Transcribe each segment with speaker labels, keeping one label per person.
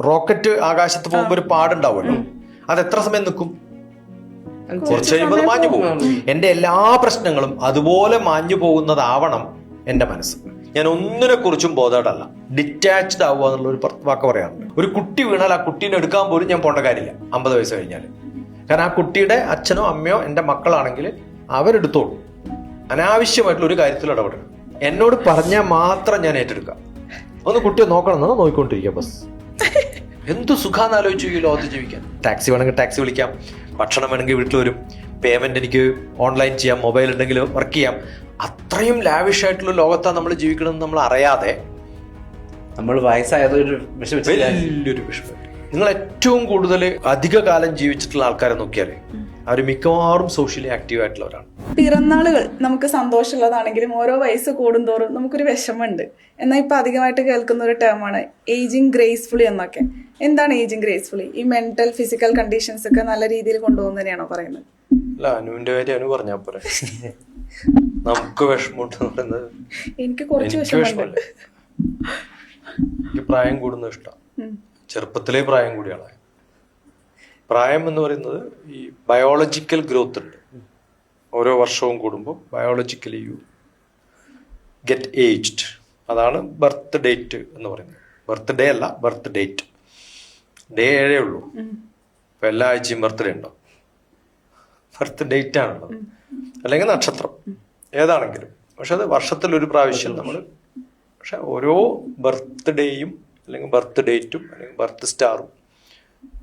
Speaker 1: Rocket ആകാശത്ത് പോകുമ്പോൾ ഒരു പാടുണ്ടാവുമല്ലോ, അത് എത്ര സമയം നിൽക്കും? കുറച്ച് കഴിയുമ്പോൾ അത് മാഞ്ഞു പോകും. എന്റെ എല്ലാ പ്രശ്നങ്ങളും അതുപോലെ മാഞ്ഞു പോകുന്നതാവണം എന്റെ മനസ്സ്. ഞാൻ ഒന്നിനെ കുറിച്ചും ബോധേഡല്ല, ഡിറ്റാച്ച്ഡ് ആവുക എന്നുള്ള ഒരു വാക്ക് പറയാറുണ്ട്. ഒരു കുട്ടി വീണാൽ ആ കുട്ടീനെ എടുക്കാൻ പോലും ഞാൻ പോണ്ട കാര്യമില്ല 50 വയസ്സ് കഴിഞ്ഞാൽ. കാരണം ആ കുട്ടിയുടെ അച്ഛനോ അമ്മയോ എൻ്റെ മക്കളാണെങ്കിൽ അവരെടുത്തോളൂ. അനാവശ്യമായിട്ടുള്ള ഒരു കാര്യത്തിൽ ഇടപെടണം. എന്നോട് പറഞ്ഞാൽ മാത്രം ഞാൻ ഏറ്റെടുക്കാം. ഒന്ന് കുട്ടിയെ നോക്കണമെന്നോ നോക്കിക്കൊണ്ടിരിക്കുക ബസ്. എന്തു സുഖാന്ന് ആലോചിച്ചു ഈ ലോകത്ത് ജീവിക്കാൻ. ടാക്സി വേണമെങ്കിൽ ടാക്സി വിളിക്കാം, ഭക്ഷണം വേണമെങ്കിൽ വീട്ടിൽ വരും, പേയ്മെന്റ് എനിക്ക് ഓൺലൈൻ ചെയ്യാം, മൊബൈൽ ഉണ്ടെങ്കിൽ വർക്ക് ചെയ്യാം. അത്രയും ലാവിഷ് ആയിട്ടുള്ള ലോകത്താണ് നമ്മൾ ജീവിക്കണമെന്ന് നമ്മൾ അറിയാതെ
Speaker 2: നമ്മൾ വയസ്സായതൊരു
Speaker 1: വലിയൊരു വിഷമം. നിങ്ങൾ ഏറ്റവും കൂടുതൽ അധിക കാലം ജീവിച്ചിട്ടുള്ള ആൾക്കാരെ നോക്കിയാലേ അവർ മിക്കവാറും സോഷ്യലി ആക്റ്റീവ് ആയിട്ടുള്ളവരാണ്.
Speaker 3: പിറന്നാളുകൾ നമുക്ക് സന്തോഷമുള്ളതാണെങ്കിലും ഓരോ വയസ്സ് കൂടുന്തോറും നമുക്കൊരു വിഷമമുണ്ട്. എന്നാൽ ഇപ്പൊ അധികമായിട്ട് കേൾക്കുന്ന ഒരു ടേമാണ് ഏജിങ് ഗ്രേസ്ഫുള്ളി എന്നൊക്കെ. എന്താണ് ഏജിങ് ഗ്രേസ്ഫുള്ളി? ഈ മെന്റൽ ഫിസിക്കൽ കണ്ടീഷൻസ് ഒക്കെ നല്ല രീതിയിൽ കൊണ്ടുപോകുന്നതിനെയാണോ പറയുന്നത്?
Speaker 1: അല്ല, അനുവിന്റെ കാര്യം അനു പറഞ്ഞാ പോരെ. നമുക്ക് വിഷമമുണ്ടെന്ന് പറയുന്നത്
Speaker 3: എനിക്ക് കുറച്ച് വിഷമമുണ്ട്.
Speaker 1: എനിക്ക് പ്രായം കൂടുന്നത് ഇഷ്ടം. ചെറുപ്പത്തിലേ പ്രായം കൂടിയാണ്. പ്രായം എന്ന് പറയുന്നത് ഈ ബയോളജിക്കൽ ഗ്രോത്ത് ഉണ്ട്. ഓരോ വർഷവും കൂടുമ്പോൾ ബയോളജിക്കലി യു ഗെറ്റ് ഏജ്ഡ്. അതാണ് ബർത്ത് ഡേറ്റ് എന്ന് പറയുന്നത്. ബർത്ത് ഡേ അല്ല, ബർത്ത് ഡേറ്റ്. ഡേ 7 ഉള്ളൂ. ഇപ്പൊ എല്ലാ ആഴ്ചയും ബർത്ത്ഡേ ഉണ്ടോ? ബർത്ത് ഡേറ്റ് ആണുള്ളത്, അല്ലെങ്കിൽ നക്ഷത്രം ഏതാണെങ്കിലും. പക്ഷെ അത് വർഷത്തിലൊരു പ്രാവശ്യം നമ്മൾ, പക്ഷെ ഓരോ ബർത്ത് ഡേയും അല്ലെങ്കിൽ ബർത്ത് ഡേറ്റും അല്ലെങ്കിൽ ബർത്ത് സ്റ്റാറും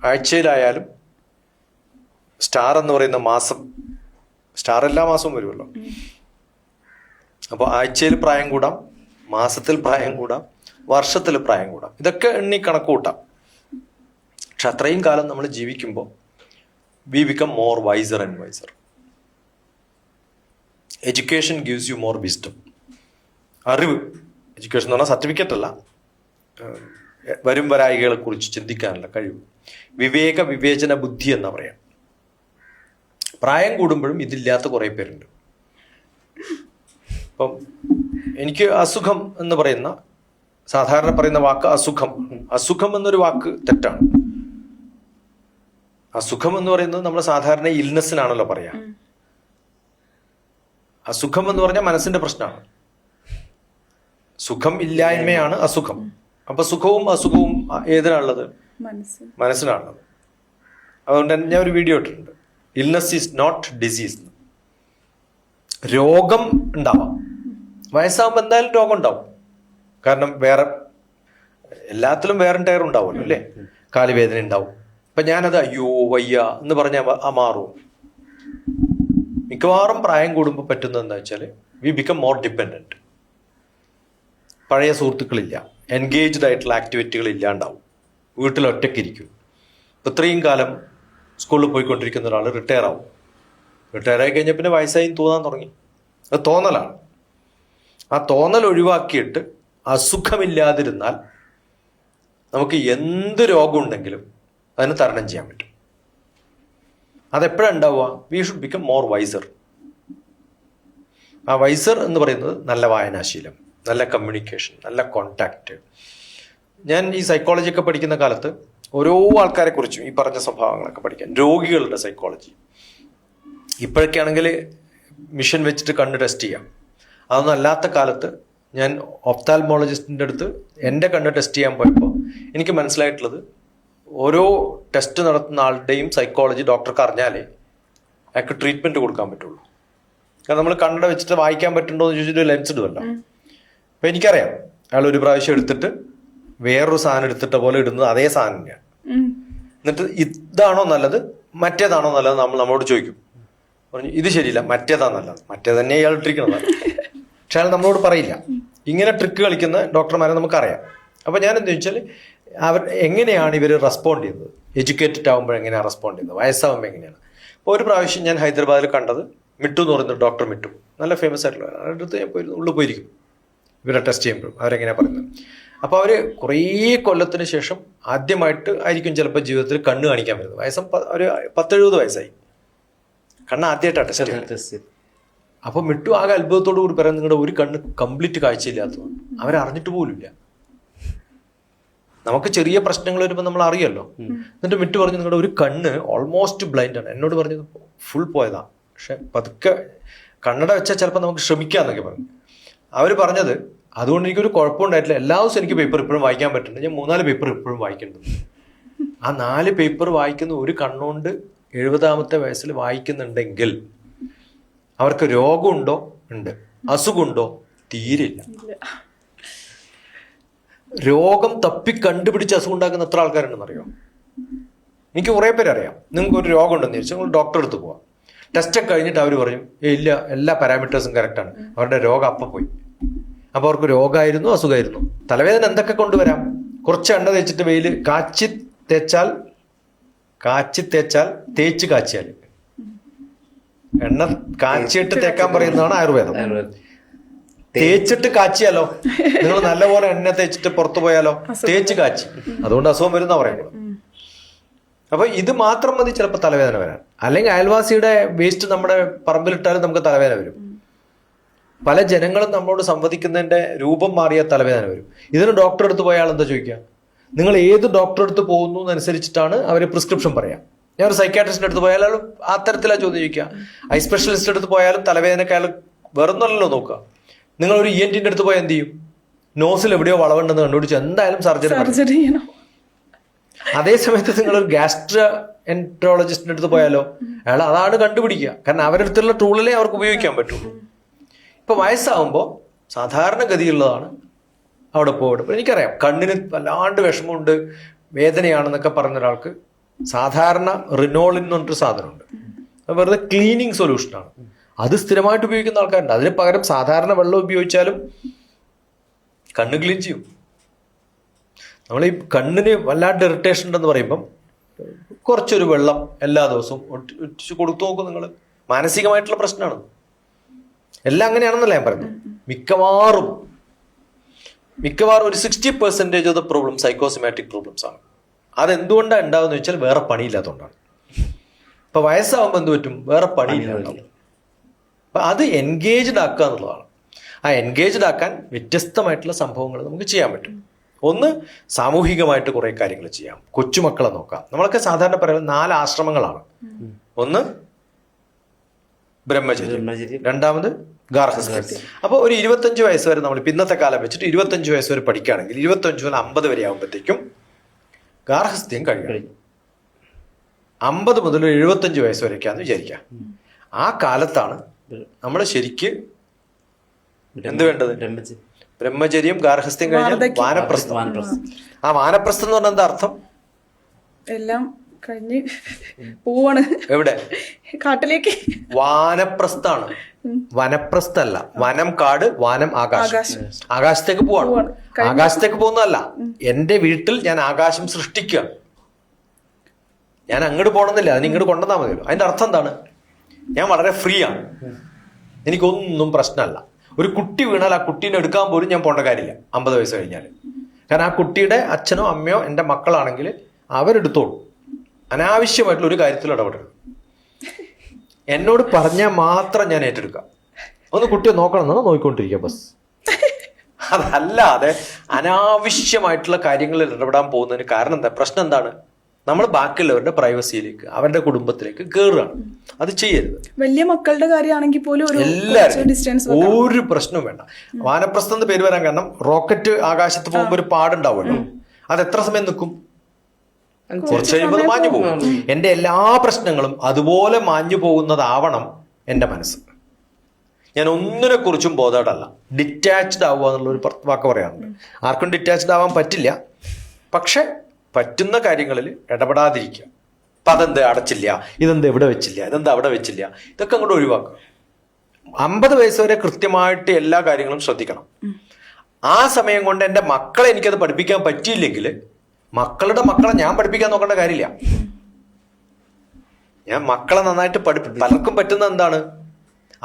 Speaker 1: ആഴ്ചയിലായാലും, സ്റ്റാർ എന്ന് പറയുന്ന മാസം, സ്റ്റാർ എല്ലാ മാസവും വരുമല്ലോ. അപ്പോൾ ആഴ്ചയിൽ പ്രായം കൂടാം, മാസത്തിൽ പ്രായം കൂടാം, വർഷത്തിൽ പ്രായം കൂടാം. ഇതൊക്കെ എണ്ണി കണക്ക് കൂട്ടാം. പക്ഷെ അത്രയും കാലം നമ്മൾ ജീവിക്കുമ്പോൾ we become more wiser and wiser. Education gives you more wisdom. അറിവ്, എഡ്യൂക്കേഷൻ എന്ന് പറഞ്ഞാൽ സർട്ടിഫിക്കറ്റ് അല്ല, വരും വരായികളെ കുറിച്ച് ചിന്തിക്കാനുള്ള കഴിവ്, വിവേക വിവേചന ബുദ്ധി എന്നാ പറയാം. പ്രായം കൂടുമ്പോഴും ഇതില്ലാത്ത കുറേ പേരുണ്ട്. ഇപ്പം എനിക്ക് അസുഖം എന്ന് പറയുന്ന, സാധാരണ പറയുന്ന വാക്ക് അസുഖം. അസുഖം എന്നൊരു വാക്ക് തെറ്റാണ്. അസുഖം എന്ന് പറയുന്നത് നമ്മൾ സാധാരണ ഇൽനെസ്സിനാണല്ലോ പറയാ. അസുഖം എന്ന് പറഞ്ഞാൽ മനസ്സിന്റെ പ്രശ്നമാണ്. സുഖം ഇല്ലായ്മയാണ് അസുഖം. അപ്പൊ സുഖവും അസുഖവും ഏതിനാണുള്ളത്? മനസ്സിനാണുള്ളത്. അതുകൊണ്ട് തന്നെ ഞാൻ ഒരു വീഡിയോ ഇട്ടിട്ടുണ്ട്, ഇൽനെസ് ഈസ് നോട്ട് ഡിസീസ്. രോഗം ഉണ്ടാവാം, വയസ്സാകുമ്പോൾ എന്തായാലും രോഗം ഉണ്ടാവും. കാരണം വേറെ എല്ലാത്തിലും വേറെ ടയർ ഉണ്ടാവുമല്ലോ അല്ലേ. കാലുവേദന ഉണ്ടാവും. അപ്പൊ ഞാനത് അയ്യോ വയ്യ എന്ന് പറഞ്ഞാൽ മാറും. മിക്കവാറും പ്രായം കൂടുമ്പോൾ പറ്റുന്നത് എന്താ വെച്ചാൽ വി ബിക്കം മോർ ഡിപ്പെൻഡന്റ്. പഴയ സുഹൃത്തുക്കളില്ല, എൻഗേജ്ഡ് ആയിട്ടുള്ള ആക്ടിവിറ്റികൾ ഇല്ലാണ്ടാവും, വീട്ടിൽ ഒറ്റയ്ക്കിരിക്കും. ഇപ്പം ഇത്രയും കാലം സ്കൂളിൽ പോയിക്കൊണ്ടിരിക്കുന്ന ഒരാൾ റിട്ടയർ ആവും. റിട്ടയർ ആയി കഴിഞ്ഞാൽ പിന്നെ വയസ്സായി തോന്നാൻ തുടങ്ങി. അത് തോന്നലാണ്. ആ തോന്നൽ ഒഴിവാക്കിയിട്ട് അസുഖമില്ലാതിരുന്നാൽ നമുക്ക് എന്ത് രോഗം ഉണ്ടെങ്കിലും അതിന് തരണം ചെയ്യാൻ പറ്റും. അതെപ്പോഴാണ് ഉണ്ടാവുക? We should become more visor. ആ വൈസർ എന്ന് പറയുന്നത് നല്ല വായനാശീലം, നല്ല കമ്മ്യൂണിക്കേഷൻ, നല്ല കോണ്ടാക്റ്റ്. ഞാൻ ഈ സൈക്കോളജി ഒക്കെ പഠിക്കുന്ന കാലത്ത് ഓരോ ആൾക്കാരെ കുറിച്ചും ഈ പറഞ്ഞ സ്വഭാവങ്ങളൊക്കെ പഠിക്കാൻ, രോഗികളുടെ സൈക്കോളജി. ഇപ്പോഴൊക്കെ ആണെങ്കിൽ മിഷൻ വെച്ചിട്ട് കണ്ണ് ടെസ്റ്റ് ചെയ്യാം. അതൊന്നും അല്ലാത്ത കാലത്ത് ഞാൻ ഒഫ്താൽമോളജിസ്റ്റിൻ്റെ അടുത്ത് എൻ്റെ കണ്ണ് ടെസ്റ്റ് ചെയ്യാൻ പോയപ്പോൾ എനിക്ക് മനസ്സിലായിട്ടുള്ളത്, ഓരോ ടെസ്റ്റ് നടത്തുന്ന ആളുടെയും സൈക്കോളജി ഡോക്ടർക്ക് അറിഞ്ഞാലേ അയാൾക്ക് ട്രീറ്റ്മെൻറ്റ് കൊടുക്കാൻ പറ്റുള്ളൂ. കാരണം നമ്മൾ കണ്ണട വെച്ചിട്ട് വായിക്കാൻ പറ്റുന്നുണ്ടോ എന്ന് ചോദിച്ചിട്ട് ലെൻസ് ഇടുമല്ലോ. അപ്പം എനിക്കറിയാം അയാൾ ഒരു പ്രാവശ്യം എടുത്തിട്ട് വേറൊരു സാധനം എടുത്തിട്ട പോലെ ഇടുന്നത് അതേ സാധനം തന്നെയാണ്. എന്നിട്ട് ഇതാണോ നല്ലത് മറ്റേതാണോ നല്ലത് നമ്മളോട് ചോദിക്കും. പറഞ്ഞു ഇത് ശരിയില്ല, മറ്റേതാ നല്ലത്. മറ്റേ തന്നെ ഇയാൾ ഇട്ടിരിക്കണതാണ്. പക്ഷെ അയാൾ നമ്മളോട് പറയില്ല. ഇങ്ങനെ ട്രിക്ക് കളിക്കുന്ന ഡോക്ടർമാരെ നമുക്കറിയാം. അപ്പം ഞാൻ എന്താ വെച്ചാൽ അവർ എങ്ങനെയാണ് ഇവർ റെസ്പോണ്ട് ചെയ്യുന്നത്, എഡ്യൂക്കേറ്റഡ് ആകുമ്പോൾ എങ്ങനെയാണ് റെസ്പോണ്ട് ചെയ്യുന്നത്, വയസ്സാകുമ്പോൾ എങ്ങനെയാണ്. അപ്പോൾ ഒരു പ്രാവശ്യം ഞാൻ ഹൈദരാബാദിൽ കണ്ടത് മിട്ടു എന്ന് പറയുന്നത് ഡോക്ടർ മിട്ടു, നല്ല ഫേമസ് ആയിട്ടുള്ള അവരുടെ അടുത്ത് ഞാൻ ഉള്ളിൽ പോയിരിക്കും ഇവരെ ടെസ്റ്റ് ചെയ്യുമ്പോഴും അവരെങ്ങനെയാണ് പറയുന്നത്. അപ്പോൾ അവർ കുറേ കൊല്ലത്തിന് ശേഷം ആദ്യമായിട്ട് ആയിരിക്കും ചിലപ്പോൾ ജീവിതത്തിൽ കണ്ണ് കാണിക്കാൻ വരുന്നത്. വയസ്സം ഒരു 10-70 വയസ്സായി, കണ്ണ് ആദ്യമായിട്ടാണ് ടെസ്റ്റ്. അപ്പോൾ മിട്ടു ആകെ അത്ഭുതത്തോടു കൂടി പറയാൻ, നിങ്ങളുടെ ഒരു കണ്ണ് കംപ്ലീറ്റ് കാഴ്ചയില്ലാത്തതാണ്. അവരറിഞ്ഞിട്ട് പോലുമില്ല. നമുക്ക് ചെറിയ പ്രശ്നങ്ങൾ വരുമ്പോൾ നമ്മൾ അറിയല്ലോ. എന്നിട്ട് മിട്ട് പറഞ്ഞു നിങ്ങളുടെ ഒരു കണ്ണ് ഓൾമോസ്റ്റ് ബ്ലൈൻഡ് ആണ്. എന്നോട് പറഞ്ഞത് ഫുൾ പോയതാ, പക്ഷെ പതുക്കെ കണ്ണട വെച്ചാൽ ചിലപ്പോൾ നമുക്ക് ശ്രമിക്കാന്നൊക്കെ പറഞ്ഞു. അവർ പറഞ്ഞത് അതുകൊണ്ട് എനിക്കൊരു കുഴപ്പമുണ്ടായിട്ടില്ല, എല്ലാ ദിവസവും എനിക്ക് പേപ്പർ ഇപ്പോഴും വായിക്കാൻ പറ്റുന്നുണ്ട്. ഞാൻ 3-4 പേപ്പർ ഇപ്പോഴും വായിക്കുന്നുണ്ട്. ആ 4 പേപ്പർ വായിക്കുന്ന ഒരു കണ്ണുകൊണ്ട് 70ാമത്തെ വയസ്സിൽ വായിക്കുന്നുണ്ടെങ്കിൽ അവർക്ക് രോഗമുണ്ടോ? ഉണ്ട്. അസുഖമുണ്ടോ? തീരില്ല. രോഗം തപ്പി കണ്ടുപിടിച്ച് അസുഖം ഉണ്ടാക്കുന്ന എത്ര ആൾക്കാരുണ്ടെന്ന് അറിയോ? എനിക്ക് കുറേ പേര് അറിയാം. നിങ്ങൾക്ക് ഒരു രോഗം ഉണ്ടെന്ന് ചോദിച്ചാൽ നിങ്ങൾ ഡോക്ടറെ അടുത്ത് പോവാം. ടെസ്റ്റൊക്കെ കഴിഞ്ഞിട്ട് അവർ പറയും ഇല്ല, എല്ലാ പാരാമീറ്റേഴ്സും കറക്റ്റാണ്, അവരുടെ രോഗം അപ്പം പോയി. അപ്പോൾ അവർക്ക് രോഗമായിരുന്നു, അസുഖമായിരുന്നു. തലവേദന എന്തൊക്കെ കൊണ്ടുവരാം? കുറച്ച് എണ്ണ തേച്ചിട്ട് വെയിൽ കാച്ചി തേച്ചാൽ തേച്ച് കാച്ചിയാൽ, എണ്ണ കാച്ചിയിട്ട് തേക്കാൻ പറയുന്നതാണ് ആയുർവേദം. തേച്ചിട്ട് കാച്ചിയാലോ? നിങ്ങൾ നല്ലപോലെ എണ്ണ തേച്ചിട്ട് പുറത്തു പോയാലോ? തേച്ച് കാച്ചി, അതുകൊണ്ട് അസുഖം വരുന്ന പറയുന്നത്. അപ്പൊ ഇത് മാത്രം മതി ചിലപ്പോൾ തലവേദന വരാൻ. അല്ലെങ്കിൽ അയൽവാസിയുടെ വേസ്റ്റ് നമ്മുടെ പറമ്പിലിട്ടാലും നമുക്ക് തലവേദന വരും. പല ജനങ്ങളും നമ്മളോട് സംവദിക്കുന്നതിന്റെ രൂപം മാറിയ തലവേദന വരും. ഇതിന് ഡോക്ടറെ അടുത്ത് പോയാൽ എന്താ ചോദിക്കുക? നിങ്ങൾ ഏത് ഡോക്ടറെ അടുത്ത് പോകുന്നു എന്നനുസരിച്ചിട്ടാണ് അവർ പ്രിസ്ക്രിപ്ഷൻ പറയാം. ഞാൻ ഒരു സൈക്കാട്രിസ്റ്റിന്റെ അടുത്ത് പോയാലും ആ തരത്തിലാണ് ചോദ്യം ചോദിക്കുക. ഐ സ്പെഷ്യലിസ്റ്റ് അടുത്ത് പോയാലും തലവേദനക്കായാലും വേറൊന്നല്ലോ നോക്കുക. നിങ്ങൾ ഒരു ENT അടുത്ത് പോയാൽ എന്ത് ചെയ്യും? നോസിൽ എവിടെയോ വളവുണ്ടെന്ന് കണ്ടുപിടിച്ച് എന്തായാലും സർജറി
Speaker 3: ചെയ്യണം.
Speaker 1: അതേ സമയത്ത് നിങ്ങൾ ഒരു ഗാസ്ട്രോ എൻട്രോളജിസ്റ്റിന്റെ അടുത്ത് പോയാലോ അയാൾ അതാണ് കണ്ടുപിടിക്കുക. കാരണം അവരുടെ അടുത്തുള്ള ടൂളിലേ അവർക്ക് ഉപയോഗിക്കാൻ പറ്റുള്ളൂ. ഇപ്പൊ വയസ്സാകുമ്പോൾ സാധാരണഗതിയുള്ളതാണ് അവിടെ പോയിട്ട്. എനിക്കറിയാം കണ്ണിന് വല്ലാണ്ട് വിഷമമുണ്ട്, വേദനയാണെന്നൊക്കെ പറഞ്ഞ ഒരാൾക്ക് സാധാരണ റിനോളിൻ എന്ന് പറഞ്ഞൊരു സാധനമുണ്ട്. അത് വെറുതെ ക്ലീനിങ് സൊല്യൂഷനാണ്. അത് സ്ഥിരമായിട്ട് ഉപയോഗിക്കുന്ന ആൾക്കാരുണ്ട്. അതിന് പകരം സാധാരണ വെള്ളം ഉപയോഗിച്ചാലും കണ്ണ് ക്ലീൻ ചെയ്യും. നമ്മൾ ഈ കണ്ണിന് വല്ലാണ്ട് ഇറിറ്റേഷൻ ഉണ്ടെന്ന് പറയുമ്പം കുറച്ചൊരു വെള്ളം എല്ലാ ദിവസവും ഒറ്റിച്ച് കൊടുത്തു നോക്കും നിങ്ങൾ. മാനസികമായിട്ടുള്ള പ്രശ്നമാണ്. എല്ലാം അങ്ങനെയാണെന്നല്ല ഞാൻ പറയുന്നത്. മിക്കവാറും ഒരു 60% of the problem psychosomatic problems ആണ്. അതെന്തുകൊണ്ടാണ് ഉണ്ടാവുന്ന വെച്ചാൽ വേറെ പണിയില്ലാത്തതുകൊണ്ടാണ്. ഇപ്പൊ വയസ്സാവുമ്പോൾ എന്ത് പറ്റും? വേറെ പണിയില്ലാണ്ടാവും. അപ്പൊ അത് എൻഗേജ്ഡ് ആക്കുക എന്നുള്ളതാണ്. ആ എൻഗേജ്ഡ് ആക്കാൻ വ്യത്യസ്തമായിട്ടുള്ള സംഭവങ്ങൾ നമുക്ക് ചെയ്യാൻ പറ്റും. ഒന്ന്, സാമൂഹികമായിട്ട് കുറെ കാര്യങ്ങൾ ചെയ്യാം. കൊച്ചുമക്കളെ നോക്കാം. നമ്മളൊക്കെ സാധാരണ പറയുന്നത് 4 ആശ്രമങ്ങളാണ്. ഒന്ന് ബ്രഹ്മചര്യം, രണ്ടാമത് ഗാർഹസ്ഥ്യം. അപ്പോൾ ഒരു 25 വയസ്സ് വരെ നമ്മൾ ഇന്നത്തെ കാലം വെച്ചിട്ട് 25 വയസ്സ് വരെ പഠിക്കുകയാണെങ്കിൽ 25 മുതൽ 50 വരെ ആകുമ്പോഴത്തേക്കും ഗാർഹസ്ഥ്യം കഴിയും. 50 മുതൽ 75 വയസ്സ് വരെയൊക്കെയാണെന്ന് വിചാരിക്കാം. ആ കാലത്താണ് നമ്മൾ ശരിക്ക് എന്ത് വേണ്ടത്? ബ്രഹ്മചര്യം, ഗാർഹസ്ഥ്യം കഴിഞ്ഞാൽ വാനപ്രസ്ഥം. ആ വാനപ്രസ്ഥം എന്ന് പറഞ്ഞാൽ എന്താ അർത്ഥം?
Speaker 3: എല്ലാം കഴിഞ്ഞ് പോവാണ്.
Speaker 1: എവിടെ?
Speaker 3: കാട്ടിലേക്ക്.
Speaker 1: വാനപ്രസ്ഥാണ്, വനപ്രസ്ഥല്ല. വനം കാട്, വാനം ആകാശം. ആകാശത്തേക്ക് പോവാണ്. ആകാശത്തേക്ക് പോകുന്നതല്ല, എന്റെ വീട്ടിൽ ഞാൻ ആകാശം സൃഷ്ടിക്കുക. ഞാൻ അങ്ങോട്ട് പോകണമെന്നില്ല, അതിന് ഇങ്ങോട്ട് കൊണ്ടുവന്നാൽ മതിയല്ലോ. അതിന്റെ അർത്ഥം എന്താണ്? ഞാൻ വളരെ ഫ്രീ ആണ്, എനിക്കൊന്നും പ്രശ്നമല്ല. ഒരു കുട്ടി വീണാൽ ആ കുട്ടീനെ എടുക്കാൻ പോലും ഞാൻ പോകേണ്ട കാര്യമില്ല 50 വയസ്സ് കഴിഞ്ഞാൽ. കാരണം ആ കുട്ടിയുടെ അച്ഛനോ അമ്മയോ എൻ്റെ മക്കളാണെങ്കിൽ അവരെടുത്തോളൂ. അനാവശ്യമായിട്ടുള്ള ഒരു കാര്യത്തിൽ ഇടപെടരുത്. എന്നോട് പറഞ്ഞാൽ മാത്രം ഞാൻ ഏറ്റെടുക്കാം. ഒന്ന് കുട്ടിയെ നോക്കണമെന്നാണ് നോക്കിക്കൊണ്ടിരിക്കുക ബസ്. അതല്ലാതെ അനാവശ്യമായിട്ടുള്ള കാര്യങ്ങളിൽ ഇടപെടാൻ പോകുന്നതിന് കാരണം എന്താ? പ്രശ്നം എന്താണ്? നമ്മൾ ബാക്കിയുള്ളവരുടെ പ്രൈവസിയിലേക്ക്, അവരുടെ കുടുംബത്തിലേക്ക് കയറുകയാണ്. അത് ചെയ്യരുത്.
Speaker 3: വലിയ മക്കളുടെ കാര്യമാണെങ്കിൽ പോലും
Speaker 1: എല്ലാവരും ഒരു പ്രശ്നവും വേണ്ട. വാനപ്രസ്ഥം എന്ന് പേര് വരാൻ കാരണം റോക്കറ്റ് ആകാശത്ത് പോകുമ്പോൾ ഒരു പാടുണ്ടാവുമല്ലോ, അത് എത്ര സമയം നിൽക്കും? കുറച്ച് കഴിയുമ്പോൾ മാഞ്ഞു പോകും. എൻ്റെ എല്ലാ പ്രശ്നങ്ങളും അതുപോലെ മാഞ്ഞു പോകുന്നതാവണം എൻ്റെ മനസ്സ്. ഞാൻ ഒന്നിനെ കുറിച്ചും ബോധേഡല്ല. ഡിറ്റാച്ച്ഡ് ആവുക എന്നുള്ളൊരു വാക്ക് പറയാറുണ്ട്. ആർക്കും ഡിറ്റാച്ച്ഡ് ആവാൻ പറ്റില്ല, പക്ഷെ പറ്റുന്ന കാര്യങ്ങളിൽ ഇടപെടാതിരിക്കുക. അപ്പം അതെന്ത് അടച്ചില്ല, ഇതെന്ത് എവിടെ വെച്ചില്ല, ഇതെന്താ അവിടെ വെച്ചില്ല, ഇതൊക്കെ അങ്ങോട്ട് ഒഴിവാക്കുക. 50 വയസ്സ് വരെ കൃത്യമായിട്ട് എല്ലാ കാര്യങ്ങളും ശ്രദ്ധിക്കണം. ആ സമയം കൊണ്ട് എൻ്റെ മക്കളെ എനിക്കത് പഠിപ്പിക്കാൻ പറ്റിയില്ലെങ്കിൽ മക്കളുടെ മക്കളെ ഞാൻ പഠിപ്പിക്കാൻ നോക്കേണ്ട കാര്യമില്ല. ഞാൻ മക്കളെ നന്നായിട്ട് പലർക്കും പറ്റുന്ന എന്താണ്?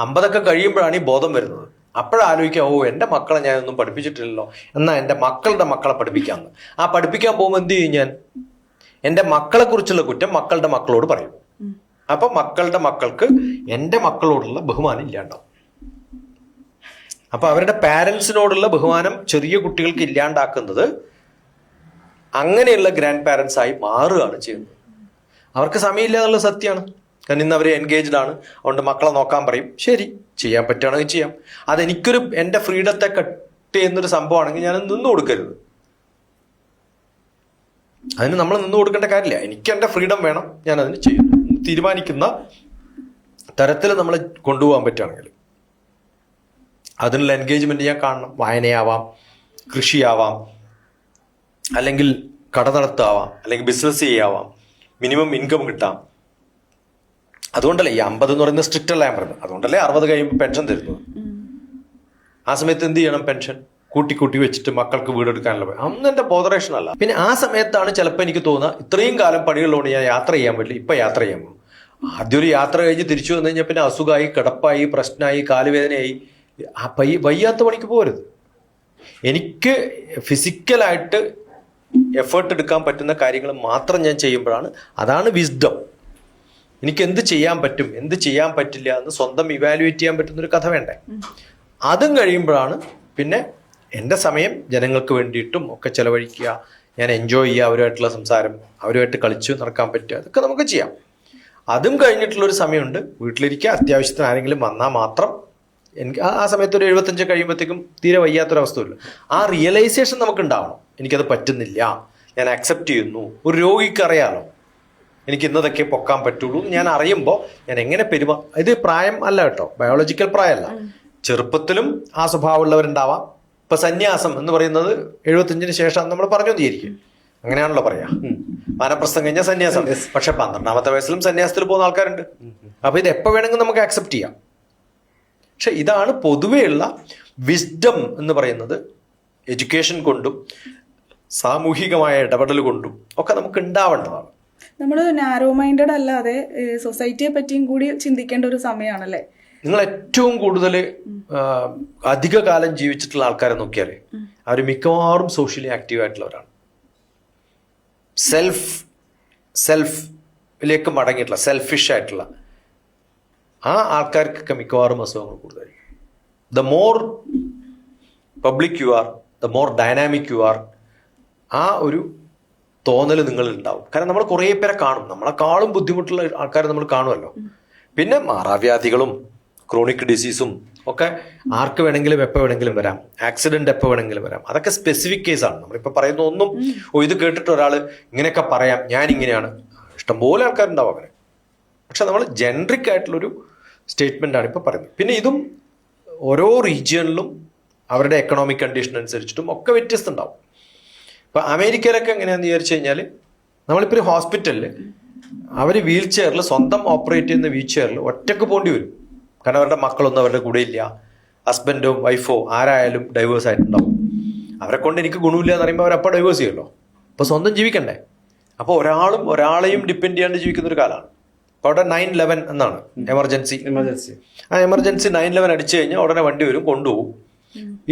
Speaker 1: 50 കഴിയുമ്പോഴാണ് ഈ ബോധം വരുന്നത്. അപ്പോഴാലോചിക്കുക, ഓ എൻ്റെ മക്കളെ ഞാനൊന്നും പഠിപ്പിച്ചിട്ടില്ലല്ലോ, എന്നാൽ എൻ്റെ മക്കളുടെ മക്കളെ പഠിപ്പിക്കാമെന്ന്. ആ പഠിപ്പിക്കാൻ പോകുമ്പോൾ എന്ത് ചെയ്യും? ഞാൻ എൻ്റെ മക്കളെ കുറിച്ചുള്ള കുറ്റം മക്കളുടെ മക്കളോട് പറയും. അപ്പൊ മക്കളുടെ മക്കൾക്ക് എൻ്റെ മക്കളോടുള്ള ബഹുമാനം ഇല്ലാണ്ടാവും. അപ്പൊ അവരുടെ പാരൻസിനോടുള്ള ബഹുമാനം ചെറിയ കുട്ടികൾക്ക് ഇല്ലാണ്ടാക്കുന്നത് അങ്ങനെയുള്ള ഗ്രാൻഡ് പാരൻസ് ആയി മാറുകയാണ് ചെയ്യുന്നത്. അവർക്ക് സമയമില്ല എന്നുള്ള സത്യമാണ്. കാരണം ഇന്ന് അവർ എൻഗേജ്ഡ് ആണ്, അതുകൊണ്ട് മക്കളെ നോക്കാൻ പറയും. ശരി, ചെയ്യാൻ പറ്റുകയാണെങ്കിൽ ചെയ്യാം. അതെനിക്കൊരു എൻ്റെ ഫ്രീഡത്തെ കട്ട് ചെയ്യുന്നൊരു സംഭവമാണെങ്കിൽ ഞാൻ നിന്ന് കൊടുക്കരുത്. അതിന് നമ്മൾ നിന്ന് കൊടുക്കേണ്ട കാര്യമില്ല. എനിക്ക് എൻ്റെ ഫ്രീഡം വേണം, ഞാൻ അതിന് ചെയ്യും തീരുമാനിക്കുന്ന തരത്തിൽ നമ്മൾ കൊണ്ടുപോകാൻ പറ്റുകയാണെങ്കിൽ അതിനുള്ള എൻഗേജ്മെന്റ് ഞാൻ കാണണം. വായനയാവാം, കൃഷിയാവാം, അല്ലെങ്കിൽ കട നടത്താവാം, അല്ലെങ്കിൽ ബിസിനസ് ചെയ്യാവാം, മിനിമം ഇൻകം കിട്ടാം. അതുകൊണ്ടല്ലേ ഈ 50 എന്ന് പറയുന്നത് സ്ട്രിക്റ്റ് അല്ല ഞാൻ പറയുന്നത്. അതുകൊണ്ടല്ലേ 60 കഴിയുമ്പോൾ പെൻഷൻ തരുന്നത്. ആ സമയത്ത് എന്ത് ചെയ്യണം? പെൻഷൻ കൂട്ടി വെച്ചിട്ട് മക്കൾക്ക് വീടെടുക്കാനുള്ള അന്ന് എൻ്റെ ബോധറേഷൻ അല്ല. പിന്നെ ആ സമയത്താണ് ചിലപ്പോൾ എനിക്ക് തോന്നുക ഇത്രയും കാലം പണികളുകൊണ്ട് ഞാൻ യാത്ര ചെയ്യാൻ പറ്റില്ല, ഇപ്പം യാത്ര ചെയ്യാൻ പോകും. ആദ്യം ഒരു യാത്ര കഴിഞ്ഞ് തിരിച്ചു വന്നു കഴിഞ്ഞാൽ പിന്നെ അസുഖമായി, കിടപ്പായി, പ്രശ്നമായി, കാലുവേദനയായി. ആ വയ്യാത്ത പണിക്ക് പോരുത്. എനിക്ക് ഫിസിക്കലായിട്ട് എഫേർട്ട് എടുക്കാൻ പറ്റുന്ന കാര്യങ്ങൾ മാത്രം ഞാൻ ചെയ്യുമ്പോഴാണ്, അതാണ് വിസ്ഡം. എനിക്ക് എന്ത് ചെയ്യാൻ പറ്റും, എന്ത് ചെയ്യാൻ പറ്റില്ല എന്ന് സ്വന്തം ഇവാലുവേറ്റ് ചെയ്യാൻ പറ്റുന്നൊരു കഥ വേണ്ടേ. അതും കഴിയുമ്പോഴാണ് പിന്നെ എൻ്റെ സമയം ജനങ്ങൾക്ക് വേണ്ടിയിട്ടും ഒക്കെ ചെലവഴിക്കുക, ഞാൻ എൻജോയ് ചെയ്യുക, അവരുമായിട്ടുള്ള സംസാരം, അവരുമായിട്ട് കളിച്ചു നടക്കാൻ പറ്റുക, അതൊക്കെ നമുക്ക് ചെയ്യാം. അതും കഴിഞ്ഞിട്ടുള്ളൊരു സമയമുണ്ട്. വീട്ടിലിരിക്കുക, അത്യാവശ്യത്തിന് ആരെങ്കിലും വന്നാൽ മാത്രം. എനിക്ക് ആ സമയത്ത് ഒരു 75 കഴിയുമ്പോഴത്തേക്കും തീരെ വയ്യാത്തൊരവസ്ഥ വരില്ല. ആ റിയലൈസേഷൻ നമുക്ക് ഉണ്ടാവണം. എനിക്കത് പറ്റുന്നില്ല, ഞാൻ അക്സെപ്റ്റ് ചെയ്യുന്നു. ഒരു രോഗിക്ക് അറിയാലോ എനിക്ക് ഇന്നതൊക്കെ പൊക്കാൻ പറ്റുള്ളൂ. ഞാൻ അറിയുമ്പോൾ ഞാൻ എങ്ങനെ ഇത് പ്രായം അല്ല കേട്ടോ, ബയോളജിക്കൽ പ്രായമല്ല. ചെറുപ്പത്തിലും ആ സ്വഭാവമുള്ളവരുണ്ടാവാം. ഇപ്പൊ സന്യാസം എന്ന് പറയുന്നത് 75-ന് ശേഷം നമ്മൾ പറഞ്ഞു തീരിക്കും, അങ്ങനെയാണല്ലോ പറയാ. വാനപ്രസ്ഥം കഴിഞ്ഞാൽ സന്യാസം. പക്ഷെ 12ാമത്തെ വയസ്സിലും സന്യാസത്തിൽ പോകുന്ന ആൾക്കാരുണ്ട്. അപ്പൊ ഇത് എപ്പോൾ വേണമെങ്കിൽ നമുക്ക് അക്സെപ്റ്റ് ചെയ്യാം. പക്ഷെ ഇതാണ് പൊതുവെയുള്ള വിസ്ഡം എന്ന് പറയുന്നത്. എഡ്യൂക്കേഷൻ കൊണ്ടും സാമൂഹികമായ ഇടപെടൽ കൊണ്ടും ഒക്കെ നമുക്ക് ഉണ്ടാവേണ്ടതാണ്.
Speaker 3: നമ്മൾ നാരോ മൈൻഡഡ് അല്ലാതെ സൊസൈറ്റിയെ പറ്റിയും കൂടി ചിന്തിക്കേണ്ട ഒരു സമയമാണല്ലേ.
Speaker 1: നിങ്ങൾ ഏറ്റവും കൂടുതൽ അധിക കാലം ജീവിച്ചിട്ടുള്ള ആൾക്കാരെ നോക്കിയാലേ അവർ മിക്കവാറും സോഷ്യലി ആക്റ്റീവ് ആയിട്ടുള്ളവരാണ്. സെൽഫിലേക്ക് മടങ്ങിയിട്ടുള്ള, സെൽഫിഷ് ആയിട്ടുള്ള ആ ആൾക്കാർക്കൊക്കെ മിക്കവാറും അസുഖങ്ങൾ കൂടുതലായിരിക്കും. The more public you are, the more dynamic you are, ആ ഒരു തോന്നൽ നിങ്ങളിൽ ഉണ്ടാവും. കാരണം നമ്മൾ കുറേ പേരെ കാണും, നമ്മളെക്കാളും ബുദ്ധിമുട്ടുള്ള ആൾക്കാരെ നമ്മൾ കാണുമല്ലോ. പിന്നെ മാറാവ്യാധികളും ക്രോണിക് ഡിസീസും ഒക്കെ ആർക്ക് വേണമെങ്കിലും എപ്പോൾ വേണമെങ്കിലും വരാം. ആക്സിഡന്റ് എപ്പോൾ വേണമെങ്കിലും വരാം. അതൊക്കെ സ്പെസിഫിക് കേസാണ്. നമ്മളിപ്പോൾ പറയുന്ന ഒന്നും ഇത് കേട്ടിട്ട് ഒരാൾ ഇങ്ങനെയൊക്കെ പറയാം, ഞാൻ ഇങ്ങനെയാണ്, ഇഷ്ടംപോലെ ആൾക്കാരുണ്ടാവും അങ്ങനെ. പക്ഷെ നമ്മൾ ജനറിക് ആയിട്ടുള്ളൊരു സ്റ്റേറ്റ്മെൻ്റ് ആണ് ഇപ്പോൾ പറയുന്നത്. പിന്നെ ഇതും ഓരോ റീജിയണിലും അവരുടെ എക്കണോമിക് കണ്ടീഷൻ അനുസരിച്ചിട്ടും ഒക്കെ വ്യത്യസ്തം ഉണ്ടാവും. ഇപ്പം അമേരിക്കയിലൊക്കെ എങ്ങനെയാണെന്ന് വിചാരിച്ചു കഴിഞ്ഞാൽ നമ്മളിപ്പോൾ ഒരു ഹോസ്പിറ്റലിൽ അവർ വീൽ ചെയറിൽ, സ്വന്തം ഓപ്പറേറ്റ് ചെയ്യുന്ന വീൽ ചെയറിൽ ഒറ്റക്ക് പോകേണ്ടി വരും. കാരണം അവരുടെ മക്കളൊന്നും അവരുടെ കൂടെ ഇല്ല, ഹസ്ബൻഡോ വൈഫോ ആരായാലും ഡൈവേഴ്സ് ആയിട്ടുണ്ടാവും. അവരെ കൊണ്ട് എനിക്ക് ഗുണമില്ല എന്ന് പറയുമ്പോൾ അവരപ്പോൾ ഡൈവേഴ്സ് ചെയ്യുമല്ലോ. അപ്പോൾ സ്വന്തം ജീവിക്കണ്ടേ. അപ്പോൾ ഒരാളെയും ഡിപ്പെൻഡ് ചെയ്യാണ്ട് ജീവിക്കുന്ന ഒരു കാലമാണ്. അപ്പോൾ അവിടെ 911 എന്നാണ് എമർജൻസി. ആ എമർജൻസി 911 അടിച്ചു കഴിഞ്ഞാൽ ഉടനെ വണ്ടി വരും, കൊണ്ടുപോകും.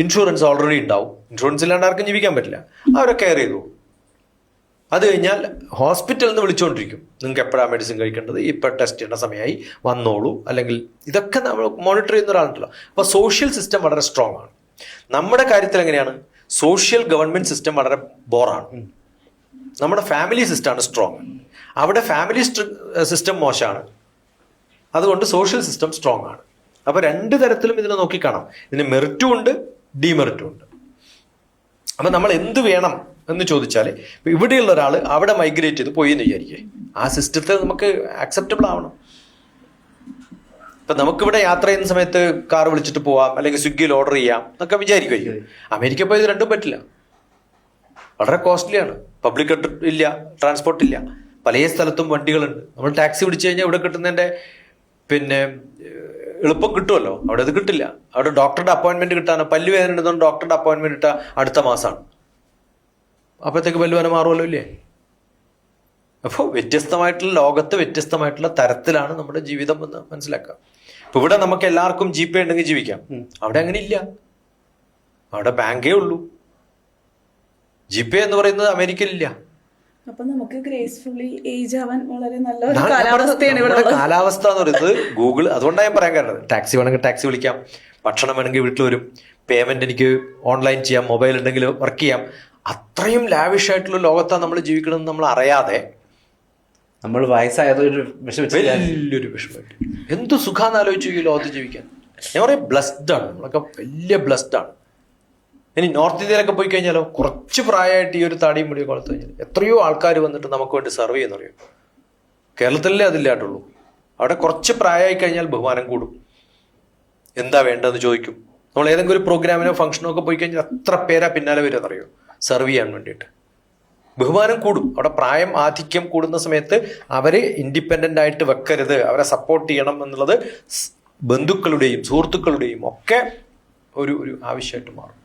Speaker 1: ഇൻഷുറൻസ് ഓൾറെഡി ഉണ്ടാവും. ഇൻഷുറൻസ് ഇല്ലാണ്ട് ആർക്കും ജീവിക്കാൻ പറ്റില്ല. അവരെ കെയർ ചെയ്തു. അത് കഴിഞ്ഞാൽ ഹോസ്പിറ്റലിൽ നിന്ന് വിളിച്ചുകൊണ്ടിരിക്കും, നിങ്ങൾക്ക് എപ്പോഴാണ് മെഡിസിൻ കഴിക്കേണ്ടത്, ഇപ്പോൾ ടെസ്റ്റ് ചെയ്യേണ്ട സമയമായി, വന്നോളൂ. അല്ലെങ്കിൽ ഇതൊക്കെ നമ്മൾ മോണിറ്റർ ചെയ്യുന്ന ഒരാളുണ്ടല്ലോ. അപ്പോൾ സോഷ്യൽ സിസ്റ്റം വളരെ സ്ട്രോങ് ആണ്. നമ്മുടെ കാര്യത്തിൽ എങ്ങനെയാണ്? സോഷ്യൽ ഗവൺമെൻറ് സിസ്റ്റം വളരെ ബോറാണ്. നമ്മുടെ ഫാമിലി സിസ്റ്റമാണ് സ്ട്രോങ്. അവിടെ ഫാമിലി സിസ്റ്റം മോശമാണ്, അതുകൊണ്ട് സോഷ്യൽ സിസ്റ്റം സ്ട്രോങ് ആണ്. അപ്പോൾ രണ്ട് തരത്തിലും ഇതിനെ നോക്കിക്കാണാം. ഇതിന് മെറിറ്റും ഉണ്ട്, ഡിമെറിറ്റും ഉണ്ട്. അപ്പം നമ്മൾ എന്ത് വേണം എന്ന് ചോദിച്ചാൽ, ഇവിടെയുള്ള ഒരാൾ അവിടെ മൈഗ്രേറ്റ് ചെയ്ത് പോയി എന്ന് വിചാരിക്കേ, ആ സിസ്റ്റത്തിൽ നമുക്ക് അക്സെപ്റ്റബിൾ ആവണം. ഇപ്പം നമുക്കിവിടെ യാത്ര ചെയ്യുന്ന സമയത്ത് കാർ വിളിച്ചിട്ട് പോവാം, അല്ലെങ്കിൽ സ്വിഗ്ഗിയിൽ ഓർഡർ ചെയ്യാം എന്നൊക്കെ വിചാരിക്കുമായിരിക്കും. അമേരിക്ക പോയത് രണ്ടും പറ്റില്ല, വളരെ കോസ്റ്റ്ലിയാണ്. പബ്ലിക് ഇല്ല, ട്രാൻസ്പോർട്ട് ഇല്ല, പല സ്ഥലത്തും വണ്ടികളുണ്ട്. നമ്മൾ ടാക്സി പിടിച്ചു കഴിഞ്ഞാൽ ഇവിടെ കിട്ടുന്നതിൻ്റെ പിന്നെ എളുപ്പം കിട്ടുമല്ലോ, അവിടെ അത് കിട്ടില്ല. അവിടെ ഡോക്ടറുടെ അപ്പോയിൻമെൻറ്റ് കിട്ടാനോ, പല്ല് വേദന ഉണ്ടെന്ന് ഡോക്ടറുടെ അപ്പോയിൻമെൻറ്റ് ഇട്ടാൽ അടുത്ത മാസമാണ്. അപ്പോഴത്തേക്ക് പല്ല് വേദന മാറുമല്ലോ ഇല്ലേ? അപ്പോൾ വ്യത്യസ്തമായിട്ടുള്ള ലോകത്ത് വ്യത്യസ്തമായിട്ടുള്ള തരത്തിലാണ് നമ്മുടെ ജീവിതം എന്ന് മനസ്സിലാക്കുക. ഇപ്പം ഇവിടെ നമുക്ക് എല്ലാവർക്കും GPay ഉണ്ടെങ്കിൽ ജീവിക്കാം. അവിടെ അങ്ങനെ ഇല്ല, അവിടെ ബാങ്കേ ഉള്ളൂ. GPay എന്ന് പറയുന്നത് അമേരിക്കയിലില്ല.
Speaker 3: അപ്പൊ നമുക്ക് ഗ്രേസ്ഫുള്ളി ഏജ് ആവാൻ വളരെ നല്ല കാലാവസ്ഥയാണ് ഇവിടെ.
Speaker 1: കാലാവസ്ഥ എന്ന് പറയുന്നത് ഗൂഗിൾ, അതുകൊണ്ടാണ് ഞാൻ പറയാൻ കാരണം. ടാക്സി വേണമെങ്കിൽ ടാക്സി വിളിക്കാം, ഭക്ഷണം വേണമെങ്കിൽ വീട്ടിൽ വരും, പേയ്മെന്റ് എനിക്ക് ഓൺലൈൻ ചെയ്യാം, മൊബൈൽ ഉണ്ടെങ്കിൽ വർക്ക് ചെയ്യാം. അത്രയും ലാവിഷ് ആയിട്ടുള്ള ലോകത്താണ് നമ്മൾ ജീവിക്കണമെന്ന് നമ്മൾ അറിയാതെ
Speaker 2: നമ്മൾ വയസ്സായതൊരു
Speaker 1: വലിയൊരു വിഷമമായിട്ട് എന്ത് സുഖാന്ന് ആലോചിച്ചു ഈ ലോകത്ത് ജീവിക്കാൻ. ഞാൻ പറയാം ബ്ലസ്ഡ് ആണ്, നമ്മളൊക്കെ വലിയ ബ്ലസ്ഡ് ആണ്. ഇനി നോർത്ത് ഇന്ത്യയിലൊക്കെ പോയി കഴിഞ്ഞാലോ, കുറച്ച് പ്രായമായിട്ട് ഈ ഒരു താടിയും മുടിയും കൊളുത്ത് കഴിഞ്ഞാൽ എത്രയോ ആൾക്കാർ വന്നിട്ട് നമുക്ക് വേണ്ടി സെർവ് ചെയ്യുന്നറിയോ. കേരളത്തിലല്ലേ അതില്ലാണ്ടുള്ളൂ. അവിടെ കുറച്ച് പ്രായമായി കഴിഞ്ഞാൽ ബഹുമാനം കൂടും. എന്താ വേണ്ടതെന്ന് ചോദിക്കും. നമ്മൾ ഏതെങ്കിലും ഒരു പ്രോഗ്രാമിനോ ഫംഗ്ഷനോ ഒക്കെ പോയി കഴിഞ്ഞാൽ എത്ര പേരാ പിന്നാലെ വരുമെന്നറിയോ, സെർവ് ചെയ്യാൻ വേണ്ടിയിട്ട്. ബഹുമാനം കൂടും. അവിടെ പ്രായം ആധിക്യം കൂടുന്ന സമയത്ത് അവര് ഇൻഡിപെൻഡന്റ് ആയിട്ട് വെക്കരുത്, അവരെ സപ്പോർട്ട് ചെയ്യണം എന്നുള്ളത് ബന്ധുക്കളുടെയും സുഹൃത്തുക്കളുടെയും ഒക്കെ ഒരു ആവശ്യമായിട്ട് മാറും.